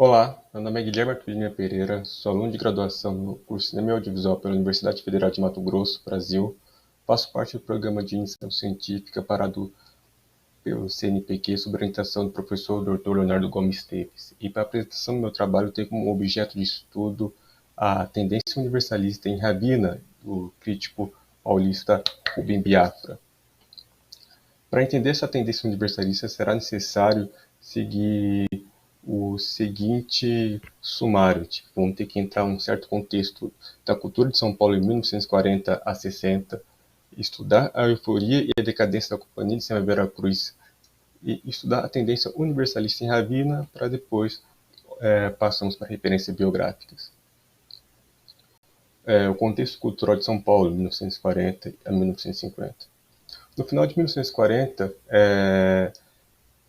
Olá, meu nome é Guilherme Arturinha Pereira, sou aluno de graduação no curso de Cinema e Audiovisual pela Universidade Federal de Mato Grosso, Brasil. Faço parte do programa de iniciação científica parado pelo CNPq sob orientação do professor Dr. Leonardo Gomes Teves. E para a apresentação do meu trabalho, tenho como objeto de estudo a tendência universalista em Rabina, do crítico paulista Rubem Biafra. Para entender essa tendência universalista, será necessário seguir o seguinte sumário. Tipo, vamos ter que entrar em um certo contexto da cultura de São Paulo em 1940 a 60, estudar a euforia e a decadência da Companhia de Cinema Veracruz e estudar a tendência universalista em Ravina, para depois passamos para referências biográficas. O contexto cultural de São Paulo, 1940 a 1950. No final de 1940,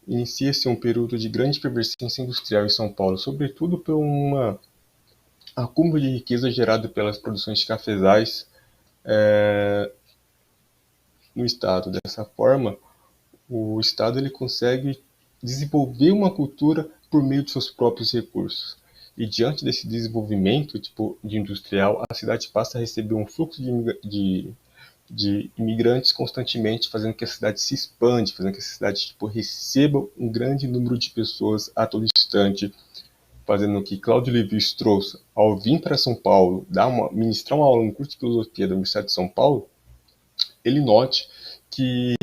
inicia-se um período de grande efervescência industrial em São Paulo, sobretudo por um acúmulo de riqueza gerado pelas produções de cafezais no Estado. Dessa forma, o Estado ele consegue desenvolver uma cultura por meio de seus próprios recursos. E diante desse desenvolvimento de industrial, a cidade passa a receber um fluxo de imigrantes constantemente, fazendo que a cidade se expande, fazendo que a cidade receba um grande número de pessoas a todo instante, fazendo que Cláudio Lévi-Strauss, ao vir para São Paulo, ministrar uma aula no curso de filosofia da Universidade de São Paulo, ele note que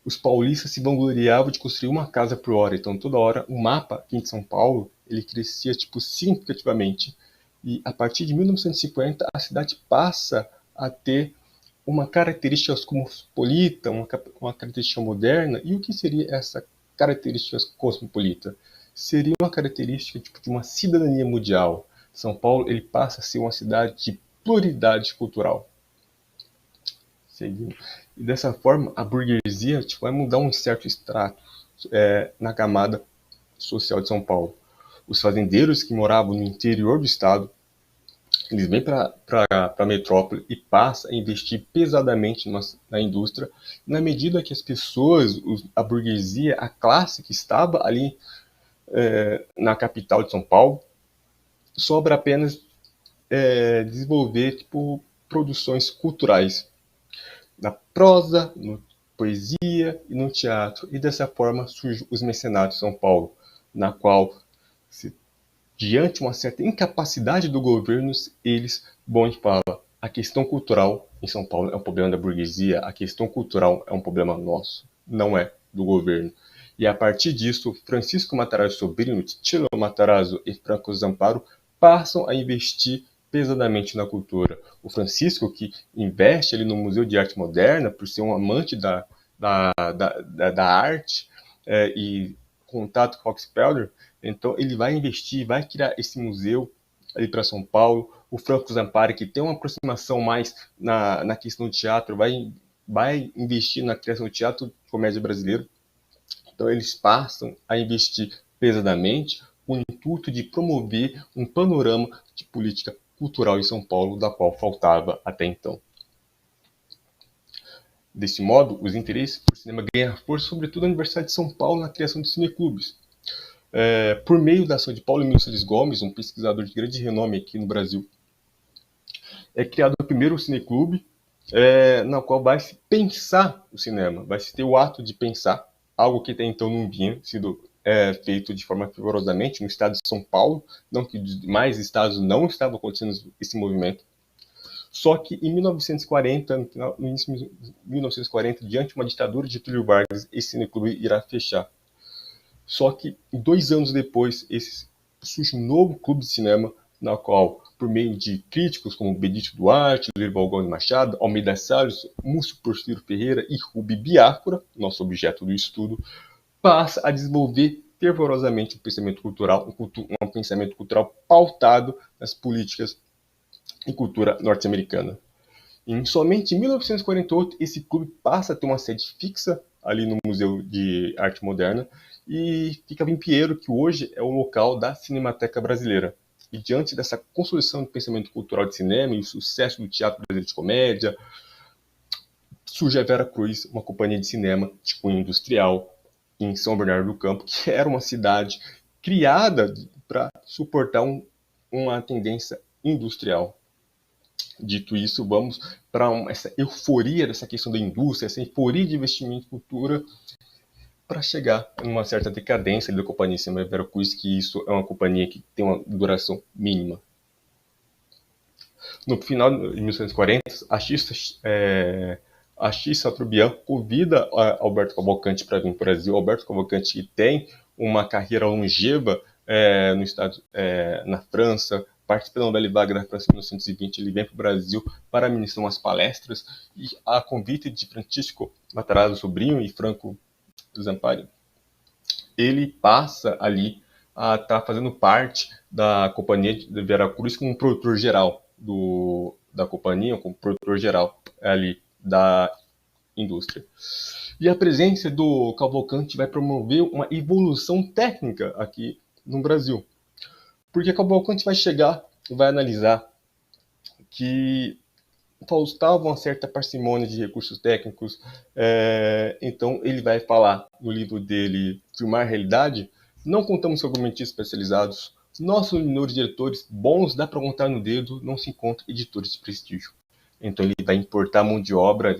os paulistas se vangloriavam de construir uma casa por hora. Então, toda hora, o mapa aqui de São Paulo, ele crescia significativamente. E a partir de 1950, a cidade passa a ter uma característica cosmopolita, uma característica moderna. E o que seria essa característica cosmopolita? Seria uma característica de uma cidadania mundial. São Paulo ele passa a ser uma cidade de pluralidade cultural. Seguindo. E dessa forma, a burguesia vai mudar um certo extrato na camada social de São Paulo. Os fazendeiros que moravam no interior do estado, eles vêm para a metrópole e passam a investir pesadamente na indústria, na medida que as pessoas, a burguesia, a classe que estava ali na capital de São Paulo, sobra apenas desenvolver produções culturais na prosa, na poesia e no teatro. E dessa forma surgem os mecenatos de São Paulo, na qual, diante de uma certa incapacidade do governo, eles vão e falam: a questão cultural em São Paulo é um problema da burguesia, a questão cultural é um problema nosso, não é do governo. E a partir disso, Francisco Matarazzo Sobrinho, Titilo Matarazzo e Franco Zamparo passam a investir pesadamente na cultura. O Francisco, que investe ali no Museu de Arte Moderna, por ser um amante da arte e contato com Rockefeller, então ele vai investir, vai criar esse museu ali para São Paulo. O Franco Zampari, que tem uma aproximação mais na questão do teatro, vai investir na criação do teatro de comédia brasileiro. Então eles passam a investir pesadamente com o intuito de promover um panorama de política cultural em São Paulo, da qual faltava até então. Desse modo, os interesses por cinema ganham força, sobretudo na Universidade de São Paulo, na criação de cineclubes. Por meio da ação de Paulo Emílio Celis Gomes, um pesquisador de grande renome aqui no Brasil, é criado o primeiro cineclube, na qual vai se pensar o cinema, vai se ter o ato de pensar, algo que até então não vinha sido feito de forma fervorosamente no estado de São Paulo, não que demais estados não estavam acontecendo esse movimento. Só que em 1940, no início de 1940, diante de uma ditadura de Getúlio Vargas, esse cineclube irá fechar. Só que 2 anos depois, surge um novo clube de cinema, na qual, por meio de críticos como Benedito Duarte, Lerival Gomes Machado, Almeida Salles, Múcio Porfírio Ferreira e Rubem Biafra, nosso objeto do estudo, passa a desenvolver fervorosamente um pensamento cultural, um pensamento cultural pautado nas políticas e cultura norte-americana. Somente em 1948, esse clube passa a ter uma sede fixa ali no Museu de Arte Moderna e ficava em Pinheiro, que hoje é o local da Cinemateca Brasileira. E diante dessa construção do pensamento cultural de cinema e o sucesso do teatro brasileiro de comédia, surge a Vera Cruz, uma companhia de cinema de cunho industrial em São Bernardo do Campo, que era uma cidade criada para suportar uma tendência industrial. Dito isso, vamos para essa euforia dessa questão da indústria, essa euforia de investimento em cultura, para chegar a uma certa decadência da companhia Cinema Veracruz, que isso é uma companhia que tem uma duração mínima. No final de 1940, a X Chateaubriand convida Alberto Cavalcante para vir para o Brasil. Alberto Cavalcante, que tem uma carreira longeva no estado, na França, participa da Nobel Vaga da França em 1920, ele vem para o Brasil para ministrar umas palestras, e a convite de Francisco Matarazzo Sobrinho e Franco Zampari, ele passa ali a estar fazendo parte da companhia de Veracruz como produtor geral da companhia, como produtor geral ali da indústria. E a presença do Cavalcante vai promover uma evolução técnica aqui no Brasil. Porque Cavalcante vai chegar e vai analisar que faltava uma certa parcimônia de recursos técnicos. Então ele vai falar no livro dele, Filmar a Realidade: não contamos com argumentistas especializados, nossos diretores bons dá para contar no dedo, não se encontram editores de prestígio. Então ele vai importar mão de obra,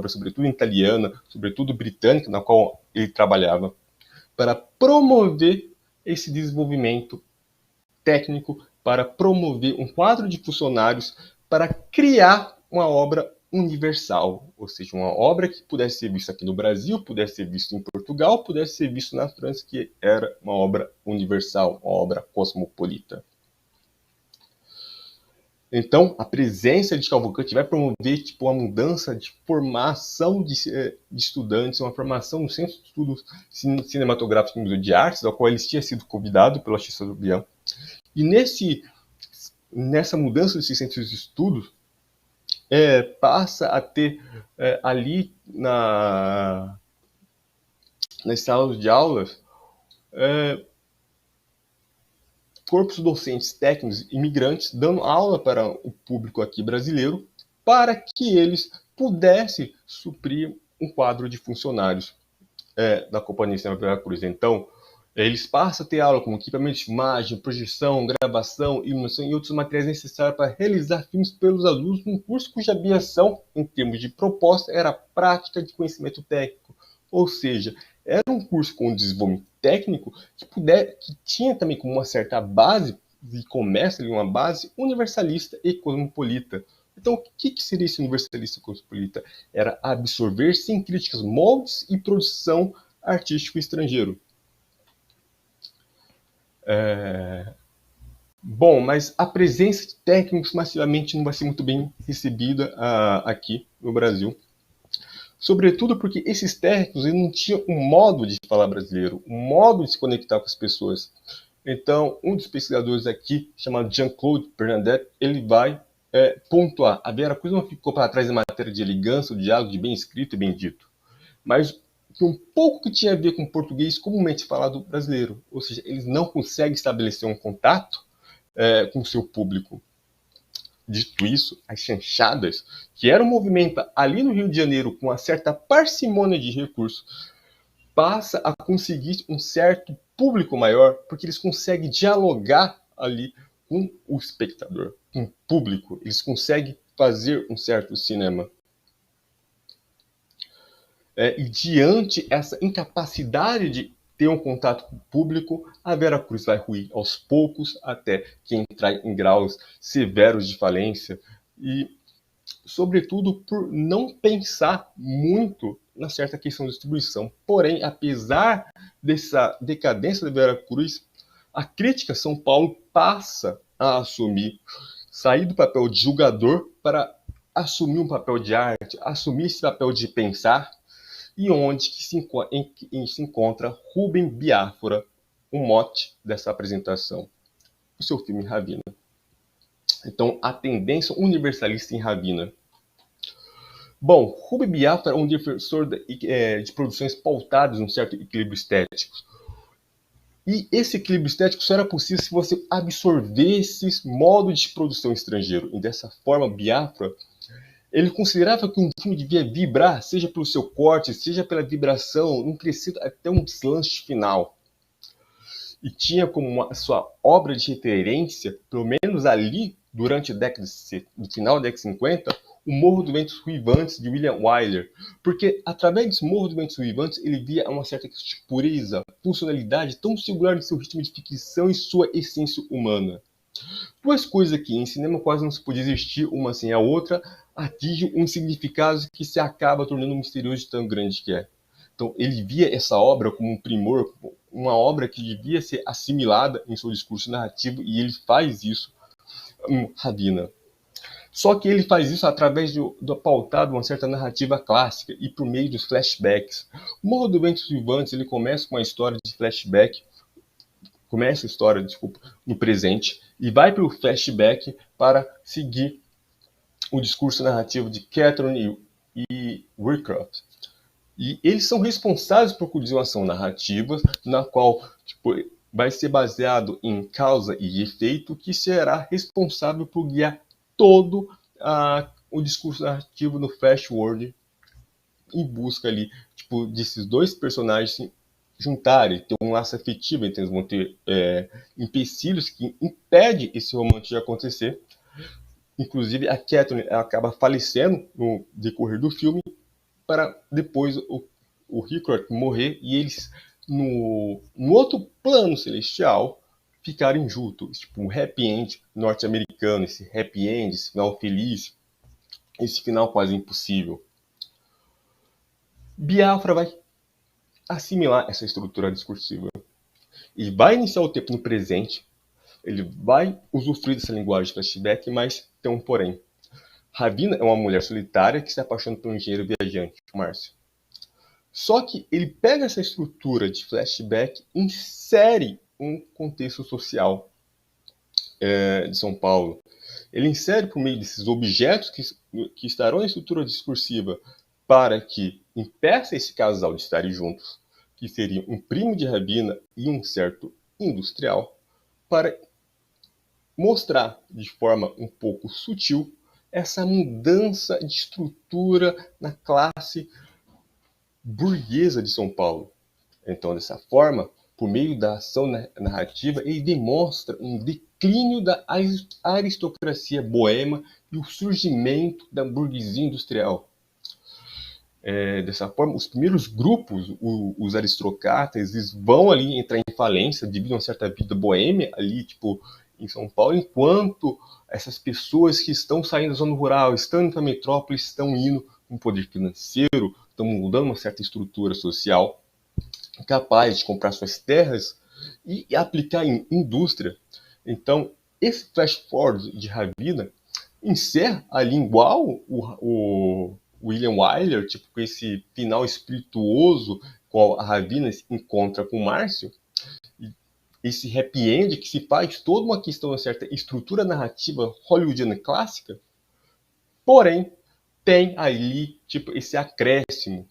sobretudo italiana, sobretudo britânica, na qual ele trabalhava, para promover esse desenvolvimento técnico, para promover um quadro de funcionários, para criar uma obra universal, ou seja, uma obra que pudesse ser vista aqui no Brasil, pudesse ser vista em Portugal, pudesse ser vista na França, que era uma obra universal, uma obra cosmopolita. Então, a presença de Cavalcante vai promover uma mudança de formação de estudantes, uma formação no Centro de Estudos Cinematográficos do Museu de Artes, ao qual eles tinham sido convidados pela X Chateaubriand. E nessa mudança desses centros de estudos, passa a ter ali nas salas de aulas corpos docentes técnicos imigrantes dando aula para o público aqui brasileiro, para que eles pudessem suprir um quadro de funcionários da Companhia Cinema Veracruz. Então, eles passam a ter aula com equipamento de imagem, projeção, gravação, iluminação e outros materiais necessários para realizar filmes pelos alunos num curso cuja ambição, em termos de proposta, era prática de conhecimento técnico. Ou seja, era um curso com desenvolvimento técnico que tinha também como uma certa base, e começa ali uma base universalista e cosmopolita. Então, o que seria esse universalista e cosmopolita? Era absorver sem críticas moldes e produção artística estrangeiro. Bom, mas a presença de técnicos massivamente não vai ser muito bem recebida aqui no Brasil. Sobretudo porque esses técnicos não tinham um modo de falar brasileiro, um modo de se conectar com as pessoas. Então, um dos pesquisadores aqui, chamado Jean-Claude Bernadette, ele vai pontuar: a Veracruz não ficou para trás em matéria de elegância, de diálogo, de bem escrito e bem dito, mas que um pouco que tinha a ver com o português comumente falado brasileiro. Ou seja, eles não conseguem estabelecer um contato com o seu público. Dito isso, as chanchadas, que era um movimento ali no Rio de Janeiro com uma certa parcimônia de recursos, passa a conseguir um certo público maior, porque eles conseguem dialogar ali com o espectador, com o público. Eles conseguem fazer um certo cinema. E diante essa incapacidade de ter um contato com o público, a Veracruz vai ruir aos poucos até que entrar em graus severos de falência, e sobretudo por não pensar muito na certa questão de distribuição. Porém, apesar dessa decadência da Veracruz, a crítica São Paulo passa a sair do papel de julgador para assumir um papel de arte, assumir esse papel de pensar, e onde que se encontra Rubem Biafora, o mote dessa apresentação, o seu filme Ravina. Então, a tendência universalista em Ravina. Bom, Rubem Biafora é um defensor de produções pautadas num certo equilíbrio estético. E esse equilíbrio estético só era possível se você absorvesse esse modo de produção estrangeiro. E dessa forma, Biafora, ele considerava que um filme devia vibrar, seja pelo seu corte, seja pela vibração, um crescido até um deslanche final. e tinha como sua obra de referência, pelo menos ali, durante a década no final da década de 50, o Morro dos Ventos Uivantes, de William Wyler. Porque, através desse Morro dos Ventos Uivantes, ele via uma certa pureza, funcionalidade tão singular de seu ritmo de ficção e sua essência humana. Duas coisas aqui, em cinema quase não se pode existir uma sem a outra, atinge um significado que se acaba tornando misterioso de tão grande que é. Então, ele via essa obra como um primor, uma obra que devia ser assimilada em seu discurso narrativo, e ele faz isso em Ravina. Só que ele faz isso através do pautado de uma certa narrativa clássica e por meio dos flashbacks. O Morro dos Ventos Vivantes, ele começa com uma história de flashback, no presente, e vai para o flashback para seguir o discurso narrativo de Catherine e Wycroft. E eles são responsáveis por continuação narrativa, na qual vai ser baseado em causa e efeito, que será responsável por guiar todo o discurso narrativo no Flash World, em busca ali desses dois personagens se juntarem, ter um laço afetivo, então eles vão ter empecilhos que impedem esse romance de acontecer. Inclusive, a Catherine acaba falecendo no decorrer do filme, para depois o Rickard morrer e eles, no outro plano celestial, ficarem juntos. Um happy end norte-americano, esse happy end, esse final feliz, esse final quase impossível. Biafra vai assimilar essa estrutura discursiva e vai iniciar o tempo no presente. Ele vai usufruir dessa linguagem de flashback, mas tem um porém. Ravina é uma mulher solitária que se apaixona por um engenheiro viajante, Márcio. Só que ele pega essa estrutura de flashback e insere um contexto social de São Paulo. Ele insere por meio desses objetos que estarão na estrutura discursiva para que impeça esse casal de estarem juntos, que seria um primo de Ravina e um certo industrial, para mostrar de forma um pouco sutil essa mudança de estrutura na classe burguesa de São Paulo. Então, dessa forma, por meio da ação narrativa, ele demonstra um declínio da aristocracia boêmia e o surgimento da burguesia industrial. Dessa forma, os primeiros grupos, os aristocratas, eles vão ali entrar em falência devido a uma certa vida boêmia ali, em São Paulo, enquanto essas pessoas que estão saindo da zona rural, estão indo para a metrópole, estão indo com poder financeiro, estão mudando uma certa estrutura social, capaz de comprar suas terras e aplicar em indústria. Então, esse flash forward de Ravina encerra ali igual o William Wyler, com esse final espirituoso, qual a Ravina se encontra com o Márcio, esse happy end que se faz toda uma questão de uma certa estrutura narrativa hollywoodiana clássica, porém, tem ali esse acréscimo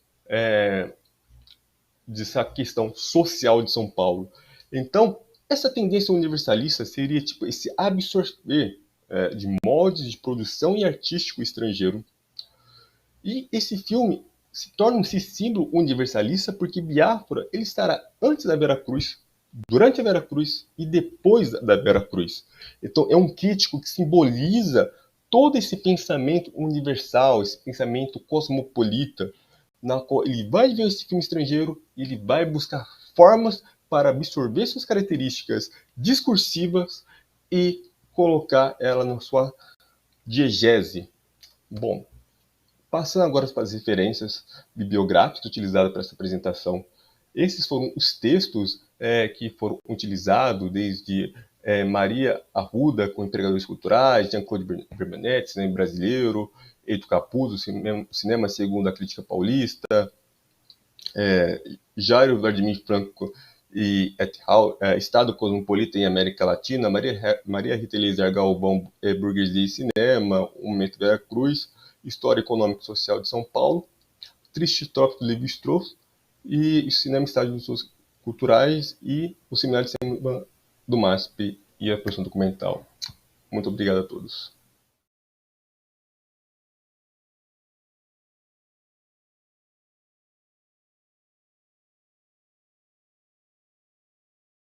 dessa questão social de São Paulo. Então, essa tendência universalista seria esse absorver de moldes de produção e artístico estrangeiro. E esse filme se torna um símbolo universalista porque Biafra ele estará antes da Veracruz, durante a Veracruz e depois da Veracruz. Então, é um crítico que simboliza todo esse pensamento universal, esse pensamento cosmopolita, na qual ele vai ver esse filme estrangeiro e ele vai buscar formas para absorver suas características discursivas e colocar ela na sua diegese. Bom, passando agora para as referências bibliográficas utilizadas para essa apresentação. Esses foram os textos que foram utilizados desde Maria Arruda, com Empregadores Culturais, Jean-Claude Bernanet, cinema brasileiro, Eito Capuzzo, cinema segundo a crítica paulista, Jairo Vladimir Franco e et al., Estado Cosmopolita em América Latina, Maria Rita Eliezer Galvão, Burguesia e Cinema, O Momento Veracruz, História Econômica e Social de São Paulo, Triste Tópico do Lévi-Strauss e Cinema Estádio dos Culturais e o Seminário de Cinema do MASP e a produção documental. Muito obrigado a todos.